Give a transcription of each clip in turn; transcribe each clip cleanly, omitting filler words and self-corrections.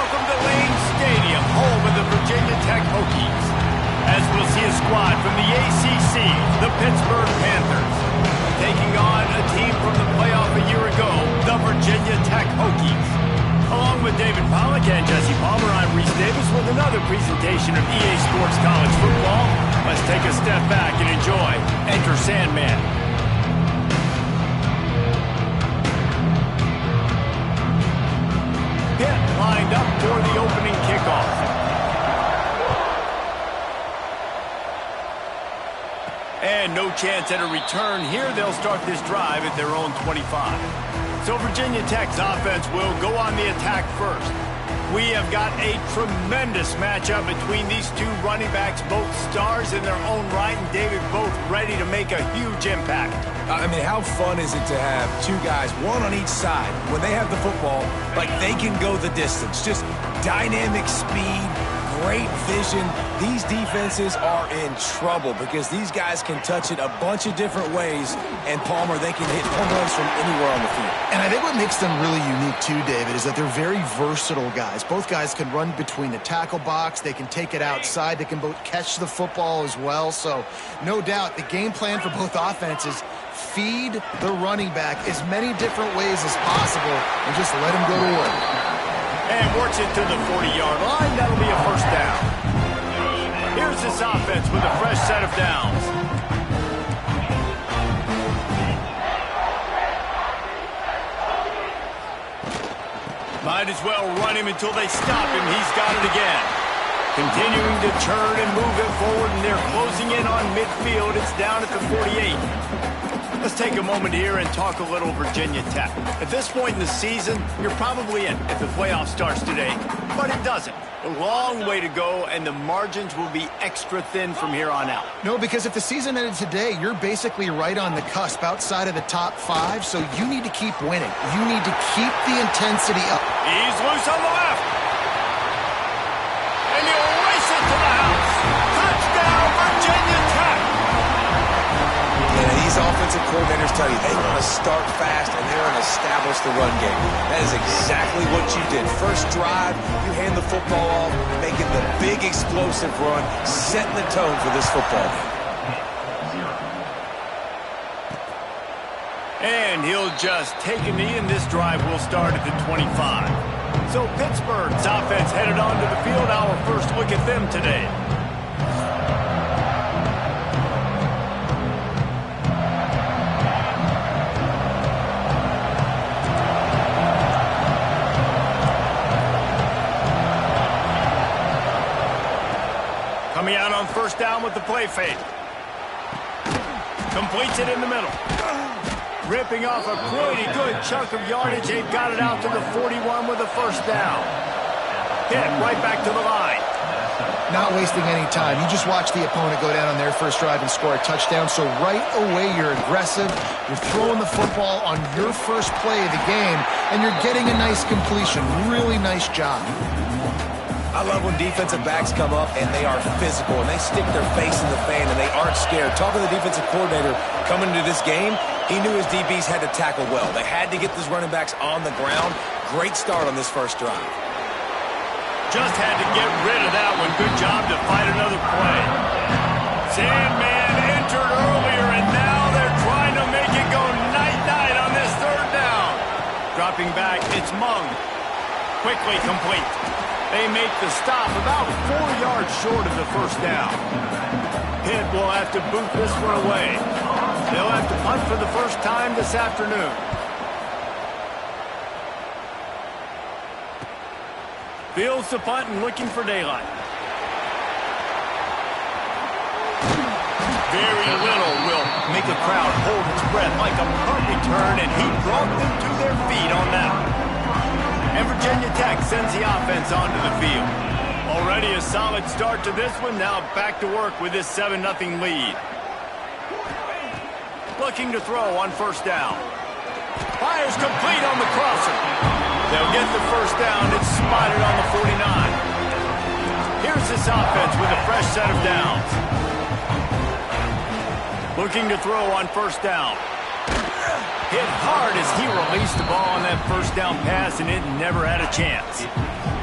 welcome to Lane Stadium, home of the Virginia Tech Hokies, as we'll see a squad from the ACC, the Pittsburgh Panthers, taking on a team from the playoff a year ago, the Virginia Tech Hokies. Along with David Pollack and Jesse Palmer, I'm Reese Davis with another presentation of EA Sports College Football. Let's take a step back and enjoy Enter Sandman. Pitt lined up for the opening kickoff. And no chance at a return here. They'll start this drive at their own 25. So Virginia Tech's offense will go on the attack first. We have got a tremendous matchup between these two running backs, both stars in their own right, and David, both ready to make a huge impact. I mean, how fun is it to have two guys, one on each side, when they have the football, like they can go the distance. Just dynamic speed, great vision. These defenses are in trouble because these guys can touch it a bunch of different ways, and Palmer, they can hit home runs from anywhere on the field. And I think what makes them really unique too, David, is that they're very versatile guys. Both guys can run between the tackle box. They can take it outside. They can both catch the football as well. So no doubt the game plan for both offenses, feed the running back as many different ways as possible and just let him go to work. And works it to the 40-yard line. That'll be a first down. Here's this offense with a fresh set of downs. Might as well run him until they stop him. He's got it again. Continuing to turn and move it forward, and they're closing in on midfield. It's down at the 48. Let's take a moment here and talk a little Virginia Tech. At this point in the season, you're probably in if the playoff starts today, but it doesn't. A long way to go, and the margins will be extra thin from here on out. No, because if the season ended today, you're basically right on the cusp outside of the top 5, so you need to keep winning. You need to keep the intensity up. He's loose on the left. And he'll race it to the house. Touchdown, Virginia Tech. Yeah, these offensive coordinators tell you they want to start fast and they want to establish the run game. That is exactly what you did. First drive, you hand the football off, making the big explosive run, setting the tone for this football game. And he'll just take a knee, and this drive will start at the 25. So Pittsburgh's offense headed onto the field. Our first look at them today. Coming out on first down with the play fake. Completes it in the middle. Ripping off a pretty good chunk of yardage. They've got it out to the 41 with a first down. Pitt right back to the line. Not wasting any time. You just watch the opponent go down on their first drive and score a touchdown. So right away, you're aggressive. You're throwing the football on your first play of the game, and you're getting a nice completion. Really nice job. I love when defensive backs come up and they are physical and they stick their face in the fan and they aren't scared. Talking to the defensive coordinator coming into this game, he knew his DBs had to tackle well. They had to get these running backs on the ground. Great start on this first drive. Just had to get rid of that one. Good job to fight another play. Sandman entered earlier, and now they're trying to make it go night-night on this third down. Dropping back, it's Mung. Quickly complete. They make the stop about 4 yards short of the first down. Pitt will have to boot this one away. They'll have to punt for the first time this afternoon. Fields the punt and looking for daylight. Very little will make a crowd hold its breath, like a punt return, and he brought them to their feet on that one. And Virginia Tech sends the offense onto the field. Already a solid start to this one. Now back to work with this 7-0 lead. Looking to throw on first down. Fires complete on the crosser. They'll get the first down. It's spotted on the 49. Here's this offense with a fresh set of downs. Looking to throw on first down. Hit hard as he released the ball on that first down pass, and it never had a chance.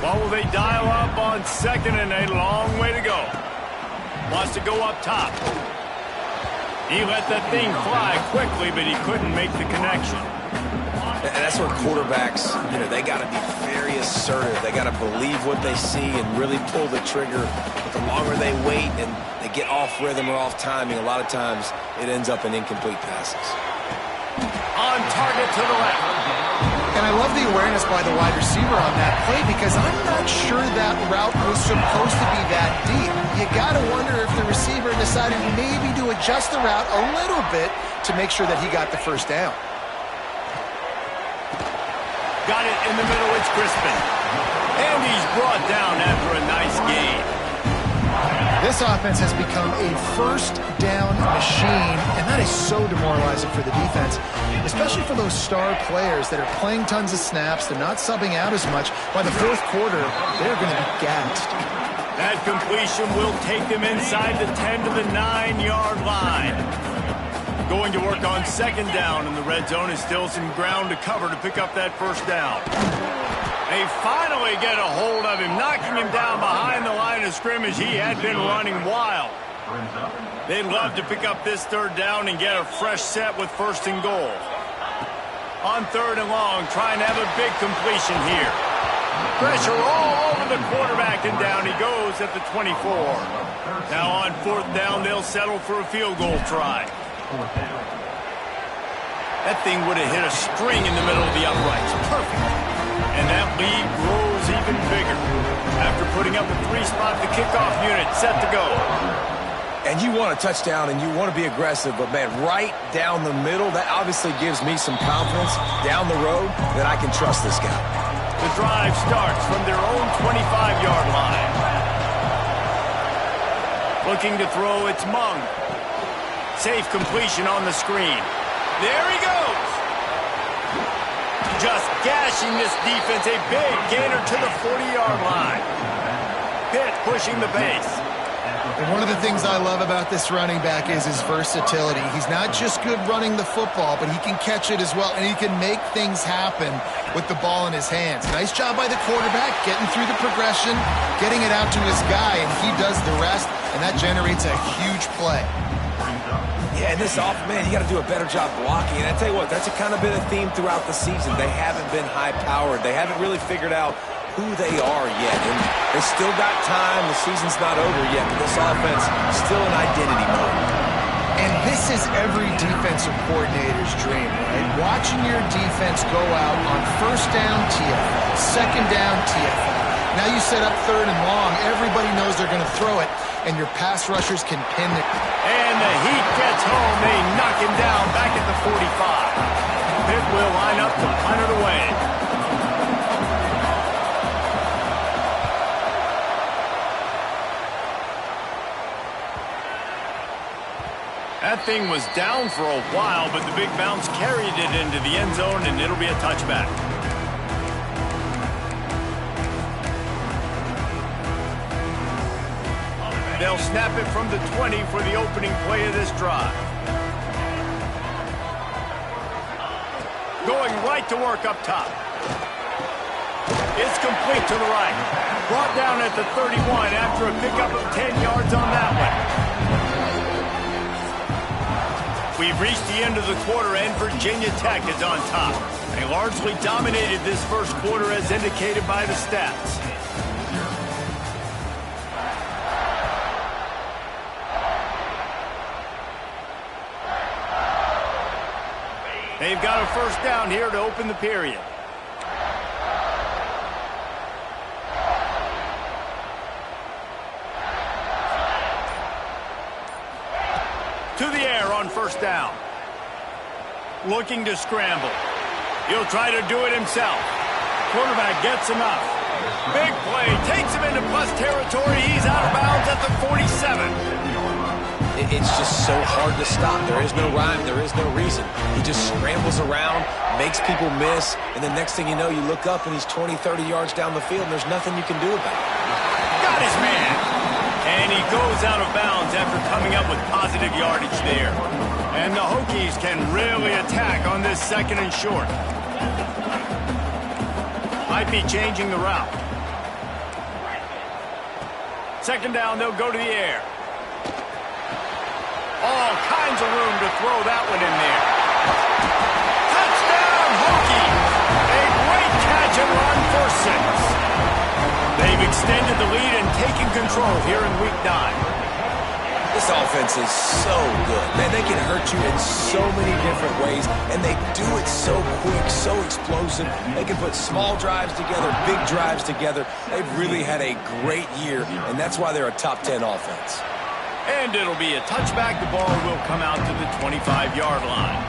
Well, will they dial up on second, and a long way to go. Wants to go up top. He let that thing fly quickly, but he couldn't make the connection. And that's where quarterbacks, they got to be very assertive. They got to believe what they see and really pull the trigger. But the longer they wait and they get off rhythm or off timing, a lot of times it ends up in incomplete passes. On target to the left. And I love the awareness by the wide receiver on that play because I'm not sure that route was supposed to be that deep. You got to wonder if the receiver decided maybe to adjust the route a little bit to make sure that he got the first down. Got it in the middle, it's Crispin. And he's brought down after a nice gain. This offense has become a first down machine, and that is so demoralizing for the defense, especially for those star players that are playing tons of snaps. They're not subbing out as much. By the fourth quarter, they're going to be gassed. That completion will take them inside the 10 to the 9-yard line. Going to work on second down, and the red zone is still some ground to cover to pick up that first down. They finally get a hold of him, knocking him down behind the line of scrimmage. He had been running wild. They'd love to pick up this third down and get a fresh set with first and goal. On third and long, trying to have a big completion here. Pressure all over the quarterback, and down he goes at the 24. Now on fourth down, they'll settle for a field goal try. That thing would have hit a string in the middle of the uprights. Perfect. And that lead grows even bigger. After putting up a 3-spot, the kickoff unit set to go. And you want a touchdown and you want to be aggressive, but, man, right down the middle, that obviously gives me some confidence down the road that I can trust this guy. The drive starts from their own 25-yard line. Looking to throw, it's Mung. Safe completion on the screen. There he goes. Just gashing this defense, a big gainer to the 40-yard line. Pitt pushing the pace. And one of the things I love about this running back is his versatility. He's not just good running the football, but he can catch it as well, and he can make things happen with the ball in his hands. Nice job by the quarterback, getting through the progression, getting it out to his guy, and he does the rest, and that generates a huge play. Yeah, and this man, you got to do a better job blocking. And I tell you what, that's kind of been a theme throughout the season. They haven't been high-powered. They haven't really figured out who they are yet. And they still got time. The season's not over yet, but this offense is still an identity mode. And this is every defensive coordinator's dream, right? Watching your defense go out on first down TFL, second down TFL. Now you set up third and long. Everybody knows they're going to throw it, and your pass rushers can pin it. And the heat gets home. They knock him down back at the 45. Pitt will line up to punt it away. That thing was down for a while, but the big bounce carried it into the end zone, and it'll be a touchback. They'll snap it from the 20 for the opening play of this drive. Going right to work up top. It's complete to the right. Brought down at the 31 after a pickup of 10 yards on that one. We've reached the end of the quarter, and Virginia Tech is on top. They largely dominated this first quarter as indicated by the stats. They've got a first down here to open the period. To the air on first down. Looking to scramble. He'll try to do it himself. Quarterback gets enough. Big play. Takes him into plus territory. He's out of bounds at the 47. It's just so hard to stop. There is no rhyme. There is no reason. He just scrambles around, makes people miss, and the next thing you know, you look up and he's 20, 30 yards down the field, and there's nothing you can do about it. Got his man. And he goes out of bounds after coming up with positive yardage there. And the Hokies can really attack on this 2nd and short. Might be changing the route. 2nd down, they'll go to the air. All kinds of room to throw that one in there. Touchdown, Hokies! A great catch and run for 6. They've extended the lead and taken control here in Week 9. This offense is so good. Man, they can hurt you in so many different ways, and they do it so quick, so explosive. They can put small drives together, big drives together. They've really had a great year, and that's why they're a top 10 offense. And it'll be a touchback. The ball will come out to the 25-yard line.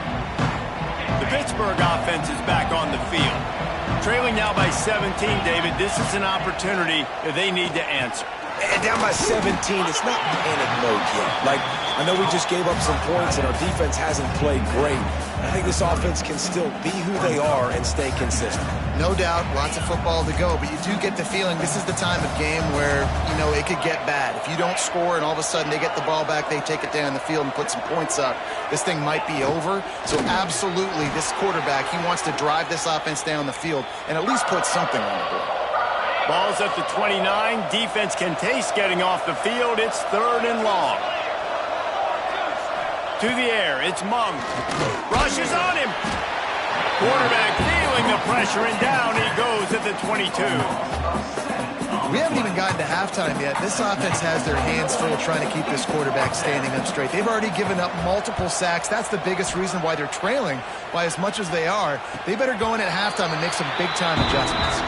The Pittsburgh offense is back on the field. Trailing now by 17, David. This is an opportunity that they need to answer. And down by 17, it's not panic mode yet. Like, I know we just gave up some points and our defense hasn't played great. I think this offense can still be who they are and stay consistent. No doubt, lots of football to go, but you do get the feeling this is the time of game where, you know, it could get bad. If you don't score and all of a sudden they get the ball back, they take it down the field and put some points up, this thing might be over. So absolutely, this quarterback, he wants to drive this offense down the field and at least put something on the board. Ball's at the 29. Defense can taste getting off the field. It's 3rd and long. To the air. It's Mung. Rushes on him. Quarterback feeling the pressure, and down he goes at the 22. We haven't even gotten to halftime yet. This offense has their hands full trying to keep this quarterback standing up straight. They've already given up multiple sacks. That's the biggest reason why they're trailing by as much as they are. They better go in at halftime and make some big-time adjustments.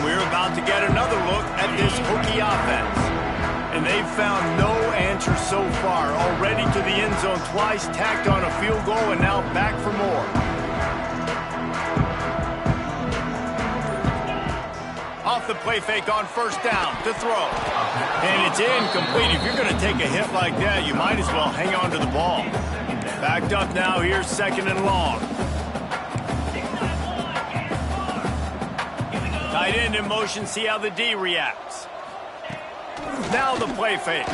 We're about to get another look at this Hokie offense. And they've found no answer so far. Already to the end zone twice, tacked on a field goal, and now back for more. Off the play fake on 1st down to throw. And it's incomplete. If you're going to take a hit like that, you might as well hang on to the ball. Backed up now, here's 2nd and long. Tight end in motion, see how the D reacts. Now the play fake.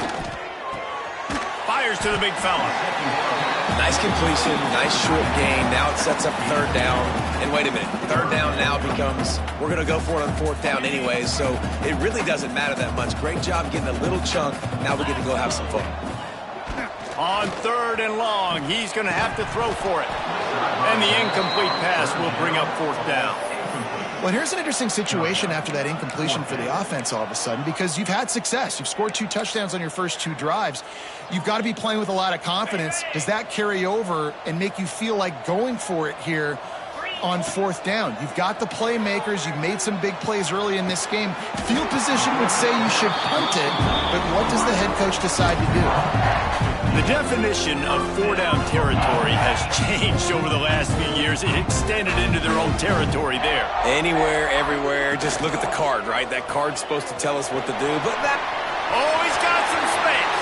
Fires to the big fella. Nice completion, nice short gain. Now it sets up 3rd down. And wait a minute, 3rd down now becomes, we're going to go for it on 4th down anyways, so it really doesn't matter that much. Great job getting a little chunk. Now we get to go have some fun. On 3rd and long, he's going to have to throw for it. And the incomplete pass will bring up 4th down. Well, here's an interesting situation after that incompletion for the offense all of a sudden, because you've had success. You've scored 2 touchdowns on your first 2 drives. You've got to be playing with a lot of confidence. Does that carry over and make you feel like going for it here on 4th down? You've got the playmakers. You've made some big plays early in this game. Field position would say you should punt it, but what does the head coach decide to do? The definition of 4-down territory has changed over the last few years. It extended into their own territory there. Anywhere, everywhere. Just look at the card, right? That card's supposed to tell us what to do, but that... Oh, he's got some space.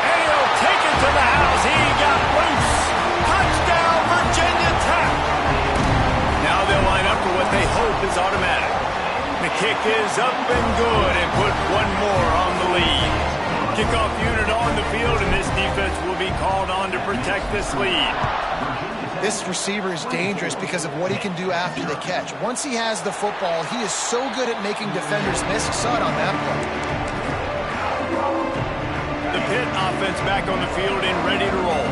And he'll take it to the house. He got loose. Touchdown, Virginia Tech. Now they'll line up for what they hope is automatic. The kick is up and good and put one more on the lead. Kickoff unit on the field, and this defense will be called on to protect this lead. This receiver is dangerous because of what he can do after the catch. Once he has the football, he is so good at making defenders miss. You saw it on that play. The Pitt offense back on the field and ready to roll.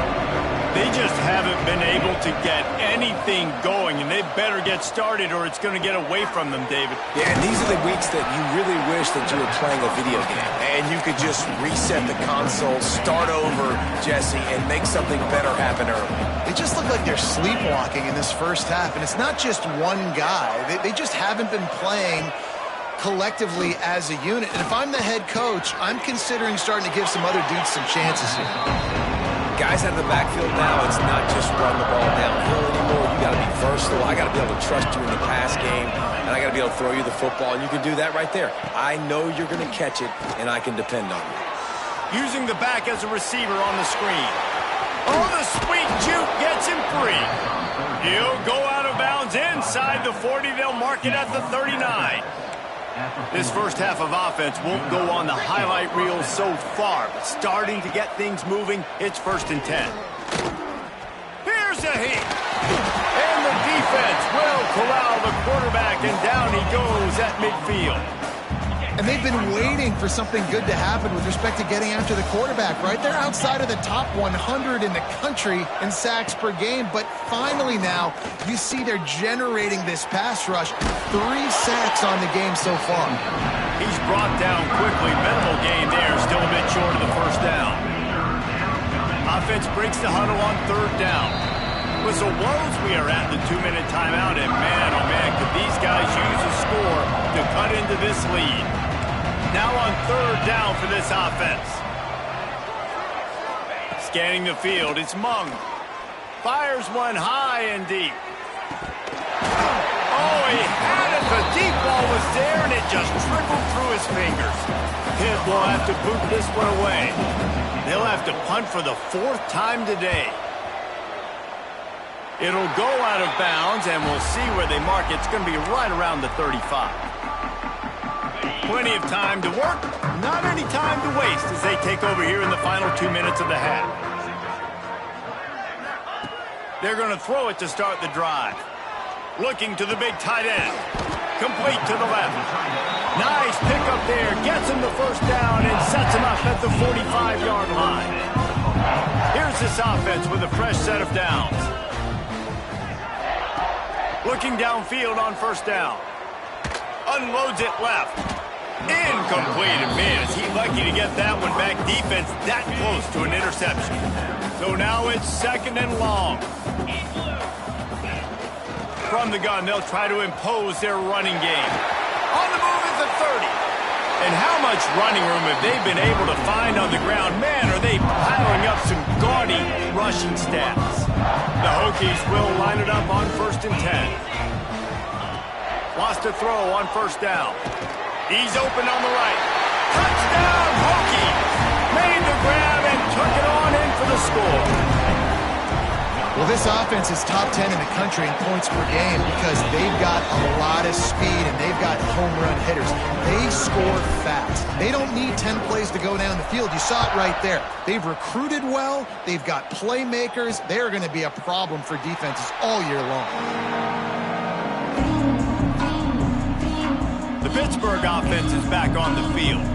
They just haven't been able to get anything going, and they better get started or it's going to get away from them, David. Yeah, and these are the weeks that you really wish that you were playing a video game and you could just reset the console, start over, Jesse, and make something better happen early. They just look like they're sleepwalking in this first half, and it's not just one guy. They just haven't been playing collectively as a unit. And if I'm the head coach, I'm considering starting to give some other dudes some chances here. Guys out of the backfield now, it's not just run the ball downhill anymore. You got to be versatile. I got to be able to trust you in the pass game, and I got to be able to throw you the football, and you can do that right there. I know you're going to catch it, and I can depend on you. Using the back as a receiver on the screen. Oh, the sweet juke gets him free. He'll go out of bounds inside the 40. They'll mark it at the 39. This first half of offense won't go on the highlight reel so far, but starting to get things moving, it's 1st and 10. Here's a hit. And the defense will corral the quarterback, and down he goes at midfield. And they've been waiting for something good to happen with respect to getting after the quarterback, right? They're outside of the top 100 in the country in sacks per game, but finally now you see they're generating this pass rush. 3 sacks on the game so far. He's brought down quickly. Minimal gain there, still a bit short of the 1st down. Offense breaks the huddle on 3rd down. Whistle blows, we are at the 2-minute timeout, and man, oh man, could these guys use a score to cut into this lead. Now on 3rd down for this offense. Scanning the field, it's Mung. Fires one high and deep. Oh, he had it. The deep ball was there, and it just trickled through his fingers. Pitt will have to boot this one away. They'll have to punt for the 4th time today. It'll go out of bounds, and we'll see where they mark it. It's going to be right around the 35. Plenty of time to work, not any time to waste as they take over here in the final 2 minutes of the half. They're going to throw it to start the drive. Looking to the big tight end. Complete to the left. Nice pickup there. Gets him the 1st down and sets him up at the 45-yard line. Here's this offense with a fresh set of downs. Looking downfield on 1st down. Unloads it left. Incomplete. And man, is he lucky to get that one back. Defense that close to an interception. So now it's 2nd and long. From the gun, they'll try to impose their running game. On the move is the 30. And how much running room have they been able to find on the ground? Man, are they piling up some gaudy rushing stats. The Hokies will line it up on 1st and 10. Lost a throw on 1st down. He's open on the right. Touchdown, Hokies! Made the grab and took it on in for the score. Well, this offense is top 10 in the country in points per game because they've got a lot of speed and they've got home run hitters. They score fast. They don't need 10 plays to go down the field. You saw it right there. They've recruited well. They've got playmakers. They're going to be a problem for defenses all year long. The Pittsburgh offense is back on the field.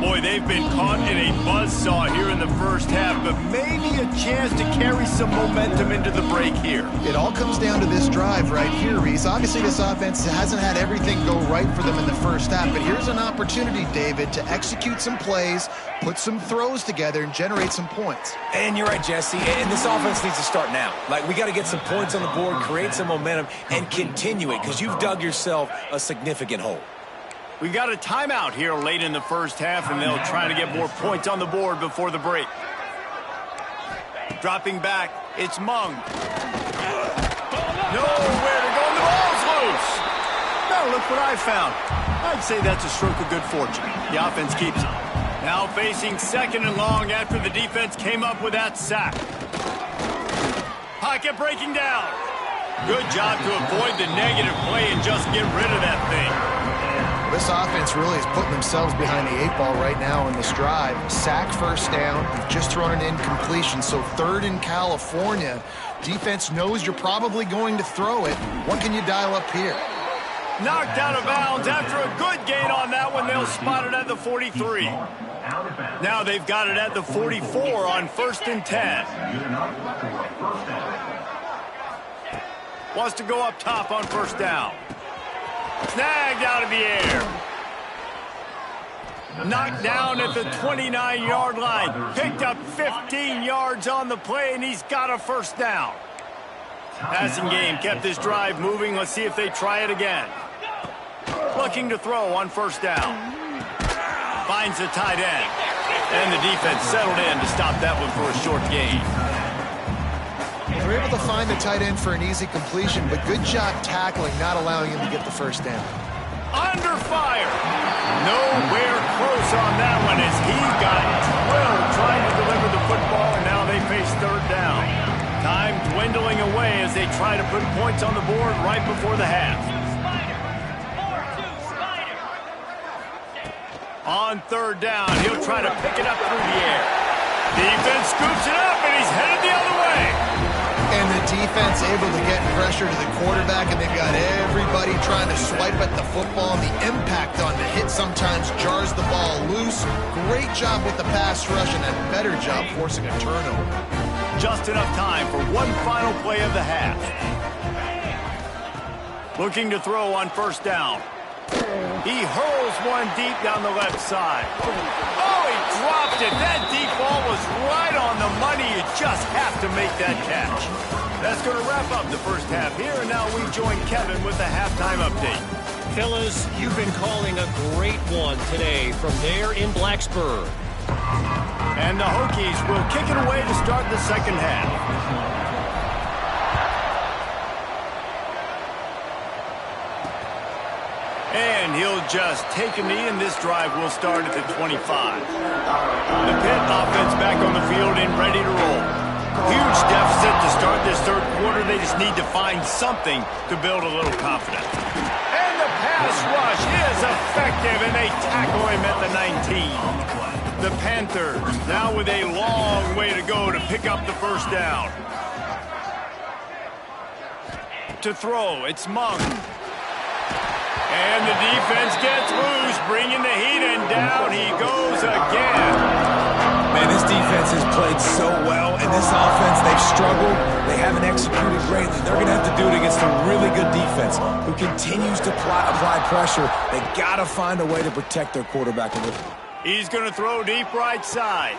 Boy, they've been caught in a buzzsaw here in the 1st half, but maybe a chance to carry some momentum into the break here. It all comes down to this drive right here, Reese. Obviously, this offense hasn't had everything go right for them in the 1st half, but here's an opportunity, David, to execute some plays, put some throws together, and generate some points. And you're right, Jesse, and this offense needs to start now. Like, we got to get some points on the board, create some momentum, and continue it, because you've dug yourself a significant hole. We've got a timeout here late in the 1st half, and they'll try to get more points on the board before the break. Dropping back, it's Mung. Nowhere to go, and the ball's loose. Now look what I found. I'd say that's a stroke of good fortune. The offense keeps it. Now facing 2nd and long after the defense came up with that sack. Pocket breaking down. Good job to avoid the negative play and just get rid of that thing. This offense really is putting themselves behind the 8 ball right now in this drive. Sack 1st down. You've just thrown an incompletion, so 3rd in California. Defense knows you're probably going to throw it. What can you dial up here? Knocked out of bounds after a good gain on that one. They'll spot it at the 43. Now they've got it at the 44 on 1st and 10. Wants to go up top on 1st down. Snagged out of the air. Knocked down at the 29-yard line. Picked up 15 yards on the play, and he's got a 1st down. Passing game kept this drive moving. Let's see if they try it again. Looking to throw on 1st down. Finds the tight end. And the defense settled in to stop that one for a short gain. They're able to find the tight end for an easy completion, but good job tackling, not allowing him to get the 1st down. Under fire. Nowhere close on that one as he got drilled trying to deliver the football, and now they face 3rd down. Time dwindling away as they try to put points on the board right before the half. On third down, he'll try to pick it up through the air. Defense scoops it up, and he's headed the other way. And the defense able to get pressure to the quarterback, and they've got everybody trying to swipe at the football, and the impact on the hit sometimes jars the ball loose. Great job with the pass rush, and a better job forcing a turnover. Just enough time for one final play of the half. Looking to throw on first down. He hurls one deep down the left side. Oh, he dropped it. That deep ball was right on the money. You just have to make that catch. That's going to wrap up the first half here, and now we join Kevin with the halftime update. Fellas, you've been calling a great one today from there in Blacksburg. And the Hokies will kick it away to start the second half. And he'll just take a knee, and this drive will start at the 25. The Pitt offense back on the field and ready to roll. Huge deficit to start this third quarter. They just need to find something to build a little confidence. And the pass rush is effective, and they tackle him at the 19. The Panthers now with a long way to go to pick up the first down. To throw, it's Monk. And the defense gets loose, bringing the heat, and down he goes again. Man, this defense has played so well, and this offense, they've struggled. They haven't executed greatly. They're going to have to do it against a really good defense who continues to apply pressure. They got to find a way to protect their quarterback. He's going to throw deep right side.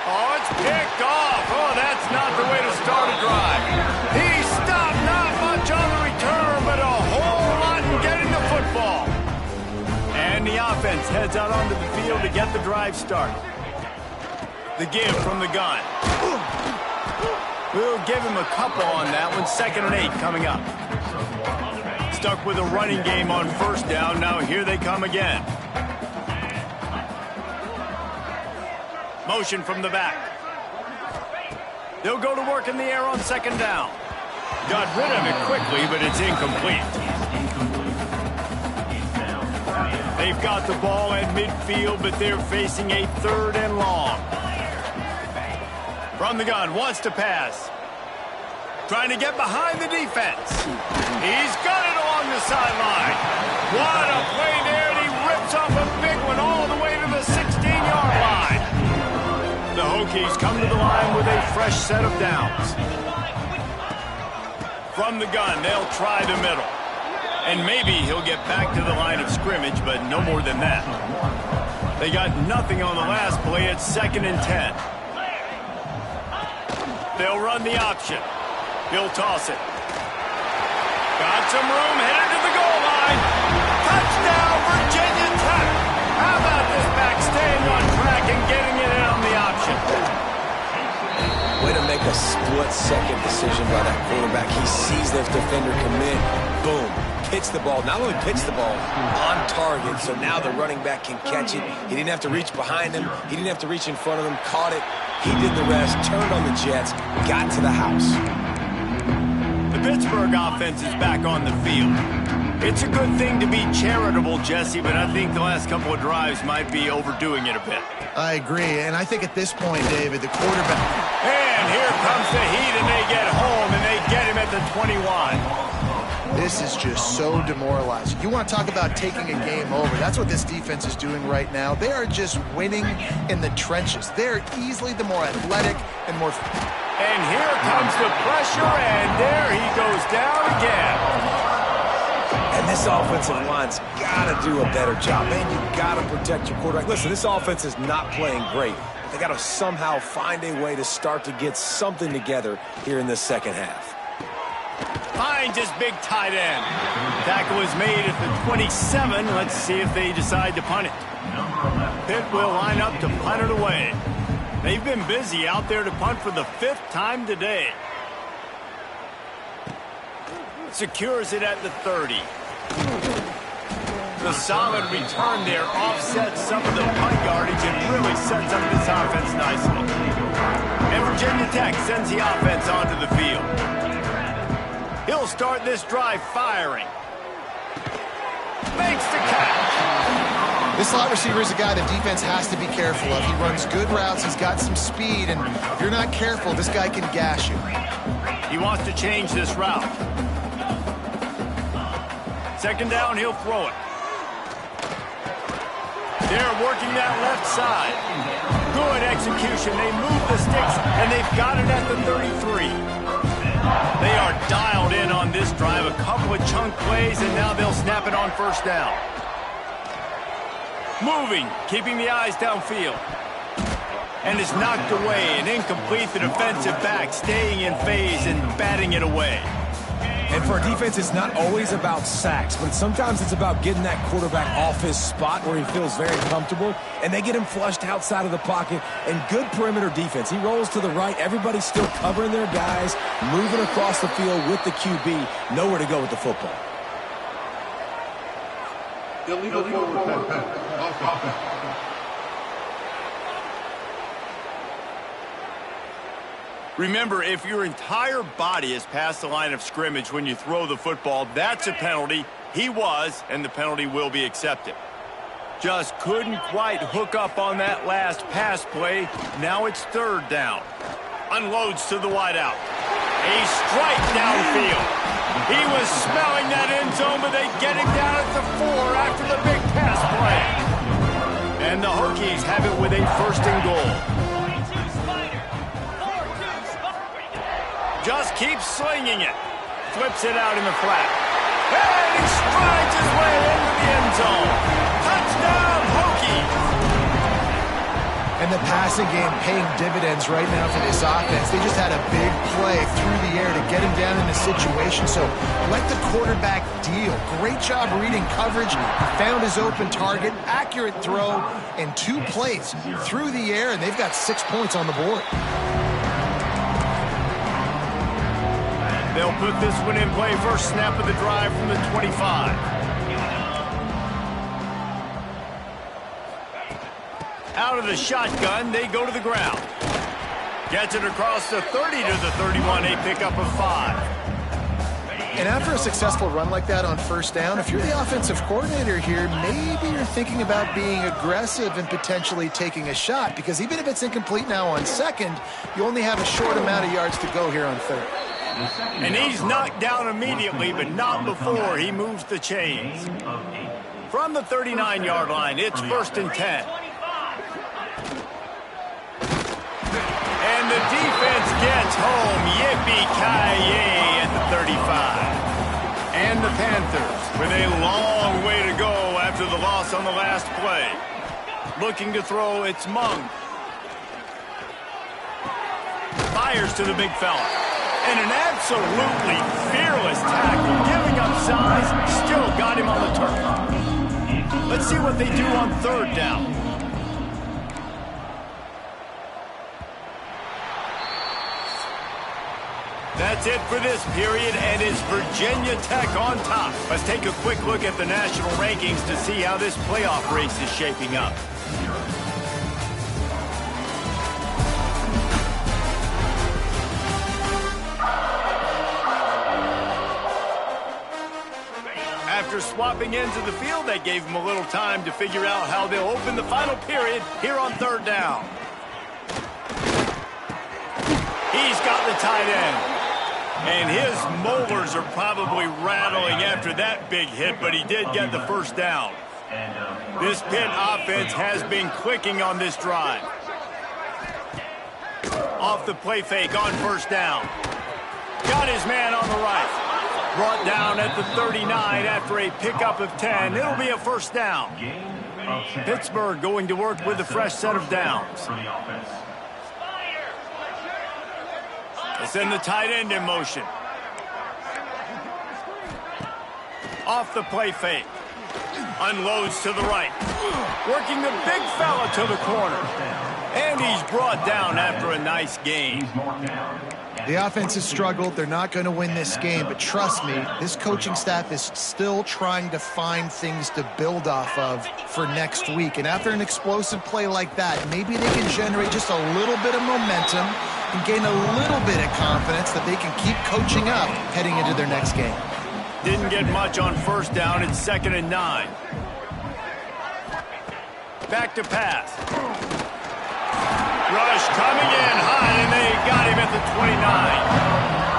Oh, it's picked off. Oh, that's not the way to start a drive. He stopped, not much on the return, but a whole lot in getting the football. And the offense heads out onto the field to get the drive started. The give from the gun. We'll give him a couple on that one. 2nd and 8 coming up. Stuck with a running game on first down. Now here they come again. Motion from the back. They'll go to work in the air on 2nd down. Got rid of it quickly, but it's incomplete. They've got the ball at midfield, but they're facing a 3rd and long. From the gun, wants to pass. Trying to get behind the defense. He's got it along the sideline. What a play there, and he rips off a big one all the way to the 16-yard line. The Hokies come to the line with a fresh set of downs. From the gun, they'll try the middle. And maybe he'll get back to the line of scrimmage, but no more than that. They got nothing on the last play. It's 2nd and 10. They'll run the option. He'll toss it. Got some room, headed to the goal line. Touchdown, Virginia Tech. How about this back staying on track and getting it in on the option? Way to make a split-second decision by that quarterback. He sees this defender commit. Boom. Hits the ball. Not only hits the ball, on target. So now the running back can catch it. He didn't have to reach behind him. He didn't have to reach in front of him. Caught it. He did the rest. Turned on the Jets. Got to the house. The Pittsburgh offense is back on the field. It's a good thing to be charitable, Jesse, but I think the last couple of drives might be overdoing it a bit. I agree, and I think at this point, David, the quarterback... And here comes the heat, and they get home, and they get him at the 21. This is just so demoralizing. You want to talk about taking a game over. That's what this defense is doing right now. They are just winning in the trenches. They're easily the more athletic and more... And here comes the pressure, and there he goes down again. And this offensive line's got to do a better job. Man, you got to protect your quarterback. Listen, this offense is not playing great. They got to somehow find a way to start to get something together here in this second half. Finds his big tight end. Tackle is made at the 27. Let's see if they decide to punt it. Pitt will line up to punt it away. They've been busy out there to punt for the 5th time today. Secures it at the 30. The solid return there offsets some of the punt yardage and really sets up this offense nicely. And Virginia Tech sends the offense onto the field. He'll start this drive firing. Makes the catch. This slot receiver is a guy the defense has to be careful of. He runs good routes, he's got some speed, and if you're not careful, this guy can gash you. He wants to change this route. Second down, he'll throw it. They're working that left side. Good execution. They move the sticks, and they've got it at the 33. They are dialed in on this drive. A couple of chunk plays, and now they'll snap it on first down. Moving, keeping the eyes downfield. And it's knocked away and incomplete. The defensive back staying in phase and batting it away. And for a defense, it's not always about sacks, but sometimes it's about getting that quarterback off his spot where he feels very comfortable, and they get him flushed outside of the pocket. And good perimeter defense. He rolls to the right. Everybody's still covering their guys, moving across the field with the QB. Nowhere to go with the football. Illegal forward. Remember, if your entire body is past the line of scrimmage when you throw the football, that's a penalty. He was, and the penalty will be accepted. Just couldn't quite hook up on that last pass play. Now it's third down. Unloads to the wideout. A strike downfield. He was smelling that end zone, but they get him down at the 4 after the big pass play. And the Hokies have it with a first and goal. Just keeps slinging it. Flips it out in the flat. And he strides his way into the end zone. Touchdown, Hokies! And the passing game paying dividends right now for this offense. They just had a big play through the air to get him down in a situation. So let the quarterback deal. Great job reading coverage. He found his open target. Accurate throw. And 2 plays through the air. And they've got 6 points on the board. They'll put this one in play. First snap of the drive from the 25. Out of the shotgun, they go to the ground. Gets it across the 30 to the 31, a pickup of 5. And after a successful run like that on first down, if you're the offensive coordinator here, maybe you're thinking about being aggressive and potentially taking a shot, because even if it's incomplete now on second, you only have a short amount of yards to go here on third. And he's knocked down immediately, but not before he moves the chains. From the 39-yard line, it's first and 10. And the defense gets home. Yippee-ki-yay at the 35. And the Panthers with a long way to go after the loss on the last play. Looking to throw, it's Mung. Fires to the big fella. And an absolutely fearless tackle, giving up size, still got him on the turf. Let's see what they do on third down. That's it for this period, and it's Virginia Tech on top. Let's take a quick look at the national rankings to see how this playoff race is shaping up. After swapping ends of the field, that gave them a little time to figure out how they'll open the final period here on third down. He's got the tight end. And his molars are probably rattling after that big hit, but he did get the first down. This Pitt offense has been clicking on this drive. Off the play fake on first down. Got his man on the right. Brought down at the 39 after a pickup of 10. It'll be a first down. Pittsburgh going to work with a fresh set of downs. They send the tight end in motion. Off the play fake. Unloads to the right. Working the big fella to the corner. And he's brought down after a nice gain. The offense has struggled. They're not going to win this game, but trust me, this coaching staff is still trying to find things to build off of for next week. And after an explosive play like that, maybe they can generate just a little bit of momentum and gain a little bit of confidence that they can keep coaching up heading into their next game. Didn't get much on first down. It's 2nd and 9. back to pass. Rush coming in high, and they got him at the 29.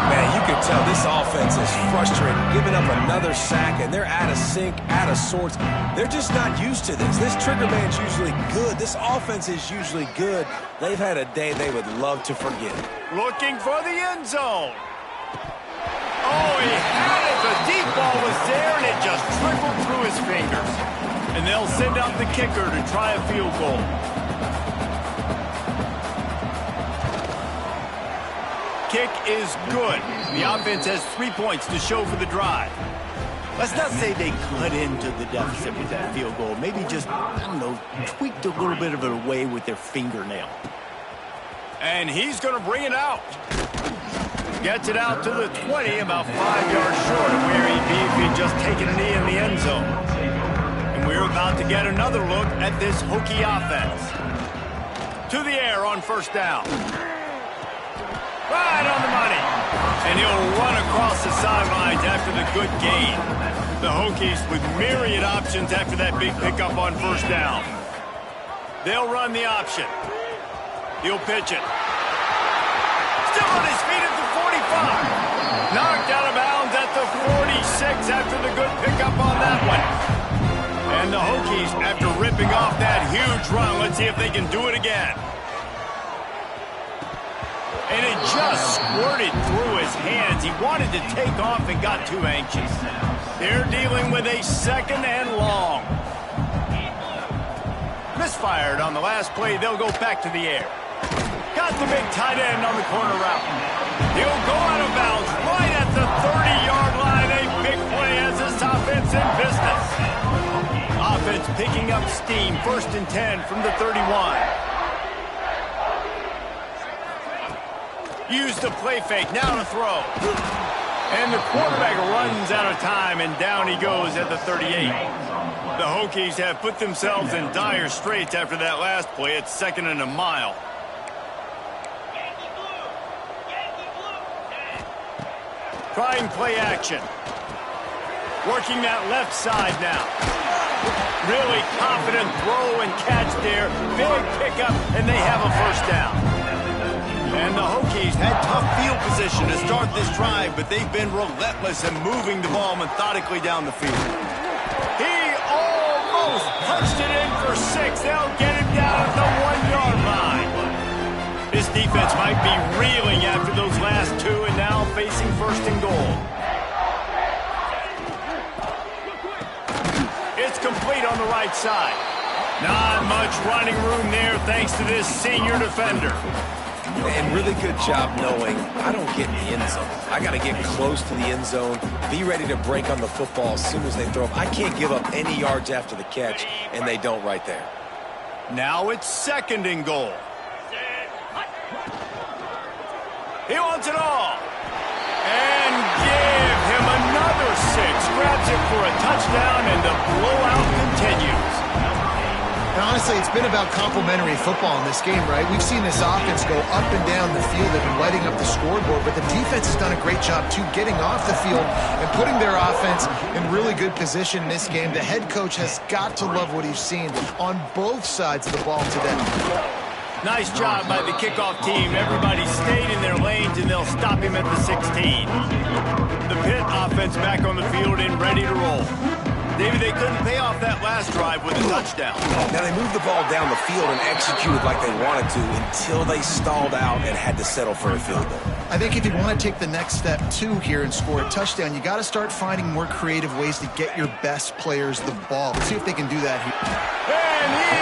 Man, you can tell this offense is frustrated, giving up another sack, and they're out of sync, out of sorts. They're just not used to this. This trigger man's usually good. This offense is usually good. They've had a day they would love to forget. Looking for the end zone. Oh, he had it. The deep ball was there, and it just trickled through his fingers. And they'll send out the kicker to try a field goal. Kick is good. The offense has 3 points to show for the drive. Let's not say they cut into the deficit with that field goal. Maybe just, I don't know, tweaked a little bit of it away with their fingernail. And he's going to bring it out. Gets it out to the 20, about 5 yards short of where he'd be if he'd just taken a knee in the end zone. And we're about to get another look at this Hokie offense. To the air on first down. Right on the money. And he'll run across the sidelines after the good gain. The Hokies with myriad options after that big pickup on first down. They'll run the option. He'll pitch it. Still on his feet at the 45. Knocked out of bounds at the 46 after the good pickup on that one. And the Hokies, after ripping off that huge run, let's see if they can do it again. And it just squirted through his hands. He wanted to take off and got too anxious. They're dealing with a second and long. Misfired on the last play. They'll go back to the air. Got the big tight end on the corner route. He'll go out of bounds right at the 30-yard line. A big play as this offense in business. Offense picking up steam. 1st and 10 from the 31. Use the play fake, now to throw. And the quarterback runs out of time, and down he goes at the 38. The Hokies have put themselves in dire straits after that last play. It's 2nd and a mile. Trying play action. Working that left side now. Really confident throw and catch there. Big pickup, and they have a first down. And the Hokies had tough field position to start this drive, but they've been relentless in moving the ball methodically down the field. He almost punched it in for 6. They'll get him down at the 1-yard line. This defense might be reeling after those last 2 and now facing 1st and goal. It's complete on the right side. Not much running room there thanks to this senior defender. And really good job knowing I don't get in the end zone. I got to get close to the end zone, be ready to break on the football as soon as they throw it. I can't give up any yards after the catch, and they don't right there. Now it's 2nd and goal. He wants it all. And give him another 6. Grabs it for a touchdown, and the blowout continues. And honestly, it's been about complementary football in this game, right? We've seen this offense go up and down the field. They've been lighting up the scoreboard, but the defense has done a great job, too, getting off the field and putting their offense in really good position in this game. The head coach has got to love what he's seen on both sides of the ball today. Nice job by the kickoff team. Everybody stayed in their lanes, and they'll stop him at the 16. The Pitt offense back on the field and ready to roll. David, they couldn't pay off that last drive with a touchdown. Now, they moved the ball down the field and executed like they wanted to until they stalled out and had to settle for a field goal. I think if you want to take the next step, too, here and score a touchdown, you got to start finding more creative ways to get your best players the ball. Let's see if they can do that here. And he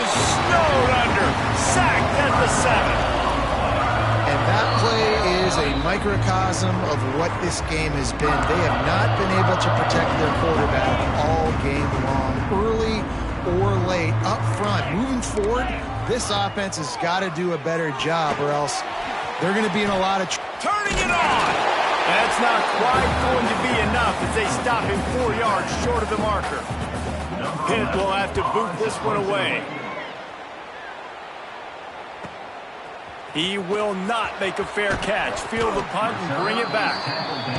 is snowed under. Sacked at the 7. And that play is a microcosm of what this game has been. They have not been able to protect their quarterback all game long, early or late, up front. Moving forward, this offense has got to do a better job, or else they're going to be in a lot of turning it on. That's not quite going to be enough as they stop him 4 yards short of the marker. Pitt will have to boot this one away. He will not make a fair catch. Field the punt and bring it back.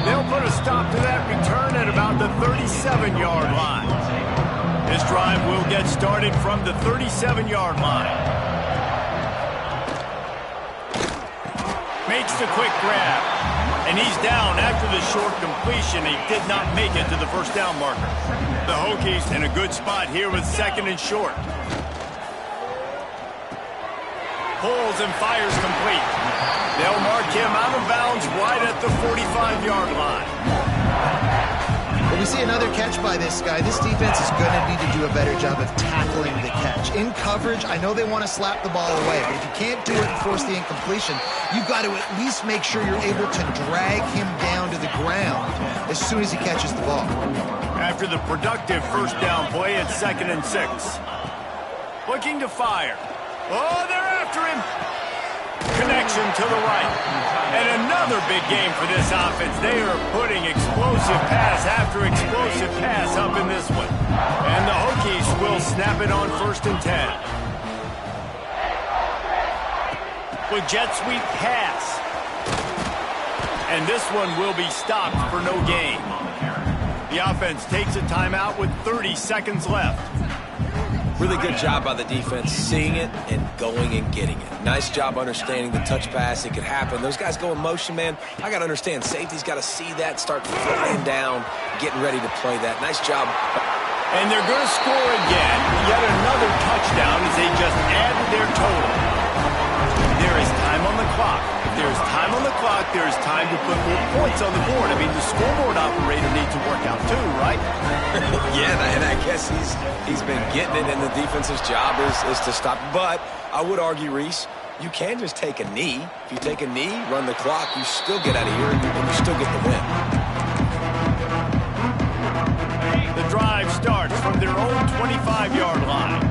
They'll put a stop to that return at about the 37-yard line. This drive will get started from the 37-yard line. Makes the quick grab. And he's down after the short completion. He did not make it to the first down marker. The Hokies in a good spot here with second and short. Pulls and fires complete. They'll mark him out of bounds right at the 45-yard line. Well, we see another catch by this guy. This defense is going to need to do a better job of tackling the catch. In coverage, I know they want to slap the ball away, but if you can't do it and force the incompletion, you've got to at least make sure you're able to drag him down to the ground as soon as he catches the ball. After the productive first down play, it's 2nd and 6. Looking to fire. Oh, they're after him. Connection to the right. And another big game for this offense. They are putting explosive pass after explosive pass up in this one. And the Hokies will snap it on 1st and 10. With jet sweep pass. And this one will be stopped for no gain. The offense takes a timeout with 30 seconds left. Really good job by the defense, seeing it and going and getting it. Nice job understanding the touch pass. It could happen. Those guys go in motion, man. I got to understand, safety's got to see that, start flying down, getting ready to play that. Nice job. And they're going to score again. Yet another touchdown as they just added their total. There is time on the clock. If there's time on the clock, there's time to put more points on the board. I mean, the scoreboard operator needs to work out too, right? Yeah, and I guess he's been getting it, and the defense's job is to stop. But I would argue, Reese, you can just take a knee. If you take a knee, run the clock, you still get out of here, and you still get the win. The drive starts from their own 25-yard line.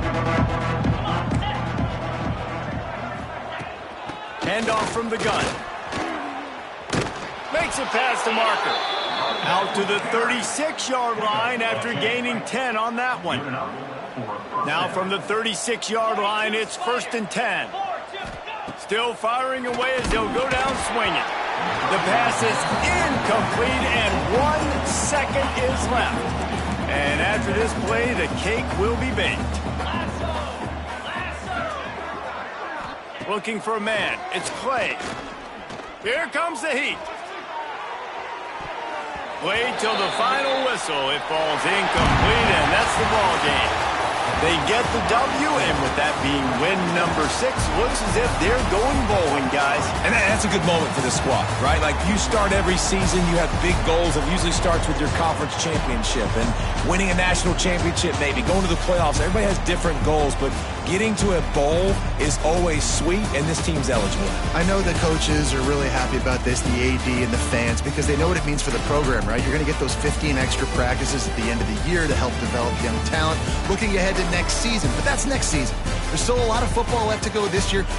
Handoff from the gun. Makes it past the marker. Out to the 36-yard line after gaining 10 on that one. Now from the 36-yard line, it's 1st and 10. Still firing away as they'll go down swinging. The pass is incomplete, and 1 second is left. And after this play, the cake will be baked. Looking for a man. It's Clay. Here comes the heat. Wait till the final whistle. It falls incomplete, and that's the ball game. They get the W, and with that being win number 6, looks as if they're going bowling, guys. And that's a good moment for the squad, right? Like, you start every season, you have big goals. It usually starts with your conference championship and winning a national championship, maybe going to the playoffs. Everybody has different goals, but getting to a bowl is always sweet, and this team's eligible. I know the coaches are really happy about this, the AD and the fans, because they know what it means for the program, right? You're going to get those 15 extra practices at the end of the year to help develop young talent. Looking ahead to next season, but that's next season. There's still a lot of football left to go this year.